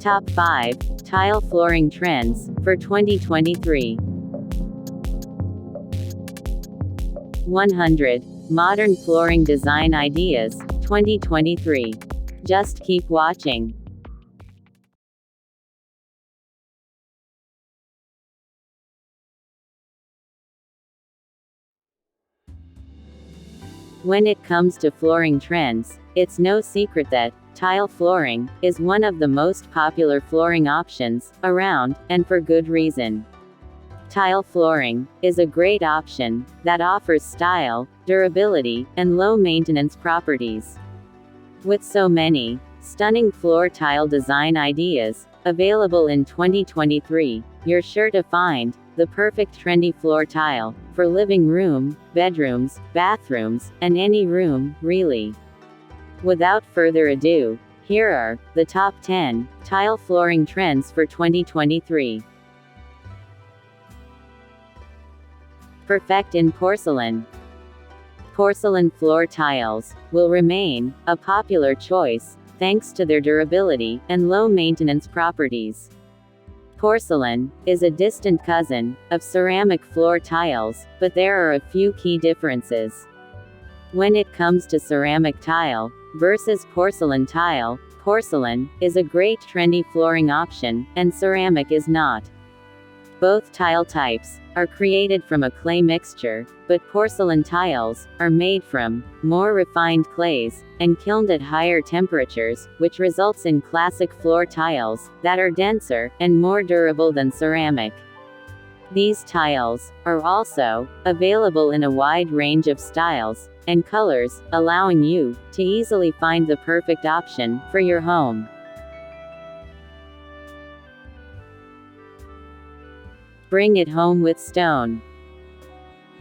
Top 5 Tile Flooring Trends for 2023. 100 Modern Flooring Design Ideas, 2023. Just keep watching. When it comes to flooring trends, it's no secret that tile flooring is one of the most popular flooring options around, and for good reason. Tile flooring is a great option that offers style, durability, and low maintenance properties. With so many stunning floor tile design ideas available in 2023, you're sure to find the perfect trendy floor tile for living room, bedrooms, bathrooms, and any room, really. Without further ado, here are the top 10 tile flooring trends for 2023. Perfect in porcelain. Porcelain floor tiles will remain a popular choice thanks to their durability and low maintenance properties. Porcelain is a distant cousin of ceramic floor tiles, but there are a few key differences. When it comes to ceramic tile versus porcelain tile, porcelain is a great trendy flooring option, and ceramic is not. Both tile types are created from a clay mixture, but porcelain tiles are made from more refined clays and kilned at higher temperatures, which results in classic floor tiles that are denser and more durable than ceramic. These tiles are also available in a wide range of styles and colors, allowing you to easily find the perfect option for your home. Bring it home with stone.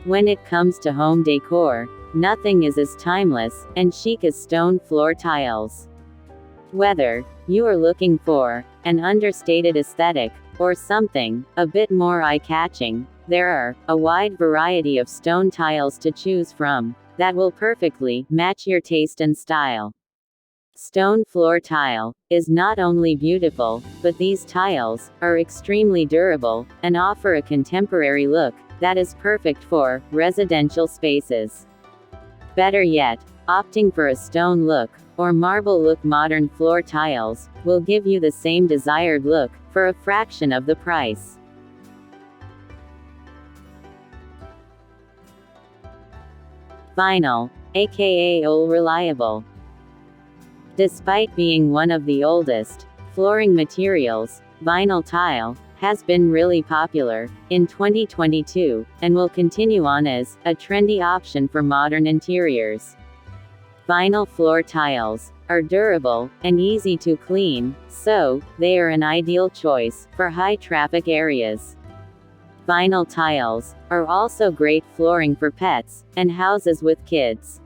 When it comes to home decor, nothing is as timeless and chic as stone floor tiles. Whether you are looking for an understated aesthetic or something a bit more eye-catching, there are a wide variety of stone tiles to choose from that will perfectly match your taste and style. Stone floor tile is not only beautiful, but these tiles are extremely durable and offer a contemporary look that is perfect for residential spaces. Better yet, opting for a stone look or marble look, modern floor tiles will give you the same desired look for a fraction of the price. Vinyl, aka old reliable. Despite being one of the oldest flooring materials, vinyl tile has been really popular in 2022 and will continue on as a trendy option for modern interiors. Vinyl floor tiles are durable and easy to clean, so they are an ideal choice for high-traffic areas. Vinyl tiles are also great flooring for pets and houses with kids.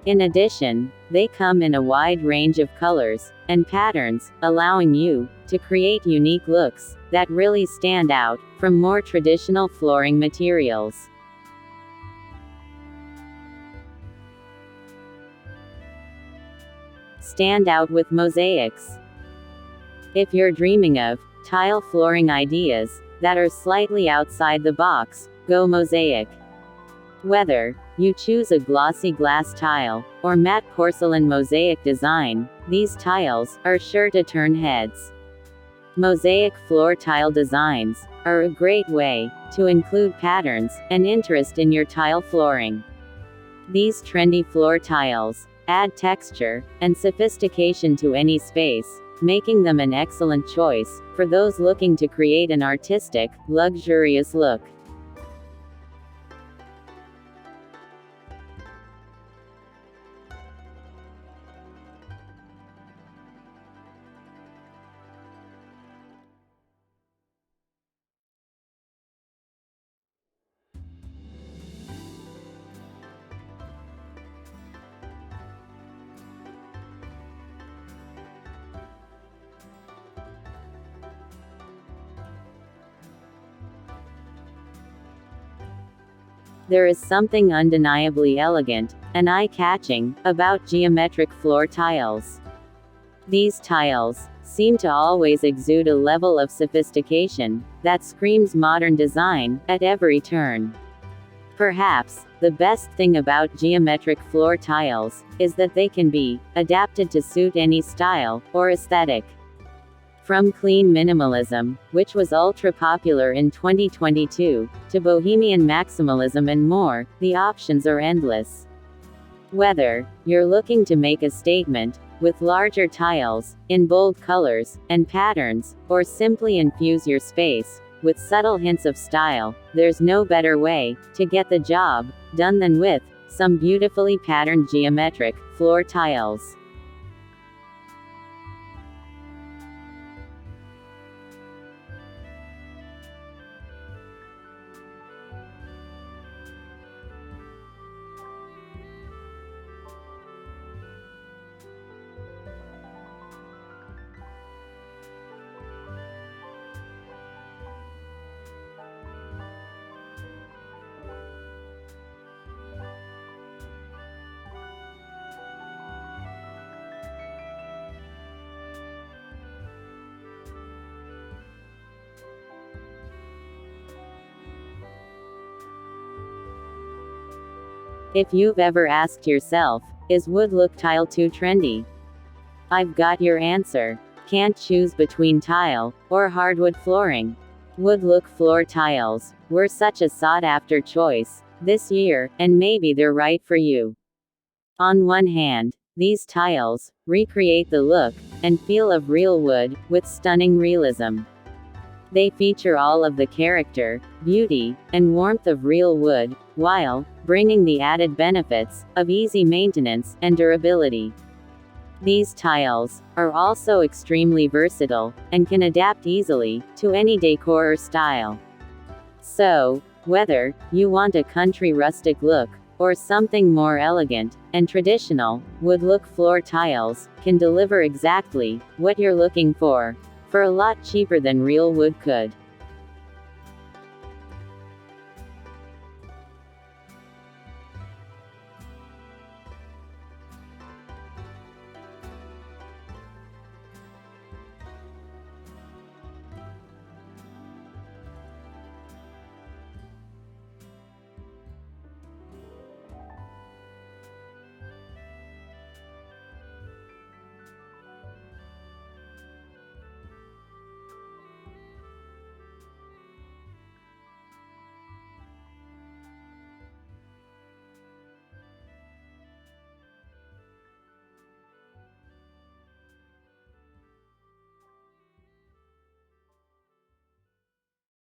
In addition, they come in a wide range of colors and patterns, allowing you to create unique looks that really stand out from more traditional flooring materials. Stand out with mosaics. If you're dreaming of tile flooring ideas that are slightly outside the box, go mosaic. Whether you choose a glossy glass tile or matte porcelain mosaic design, these tiles are sure to turn heads. Mosaic floor tile designs are a great way to include patterns and interest in your tile flooring. These trendy floor tiles add texture and sophistication to any space, making them an excellent choice for those looking to create an artistic, luxurious look. There is something undeniably elegant and eye-catching about geometric floor tiles. These tiles seem to always exude a level of sophistication that screams modern design at every turn. Perhaps, the best thing about geometric floor tiles is that they can be adapted to suit any style or aesthetic. From clean minimalism, which was ultra popular in 2022, to bohemian maximalism and more, the options are endless. Whether you're looking to make a statement with larger tiles, in bold colors and patterns, or simply infuse your space with subtle hints of style, there's no better way to get the job done than with some beautifully patterned geometric floor tiles. If you've ever asked yourself, is wood look tile too trendy? I've got your answer. Can't choose between tile or hardwood flooring. Wood look floor tiles were such a sought after choice this year, and maybe they're right for you. On one hand, these tiles recreate the look and feel of real wood with stunning realism. They feature all of the character, beauty, and warmth of real wood, while bringing the added benefits of easy maintenance and durability. These tiles are also extremely versatile and can adapt easily to any decor or style. So, whether you want a country rustic look or something more elegant and traditional, wood look floor tiles can deliver exactly what you're looking for a lot cheaper than real wood could.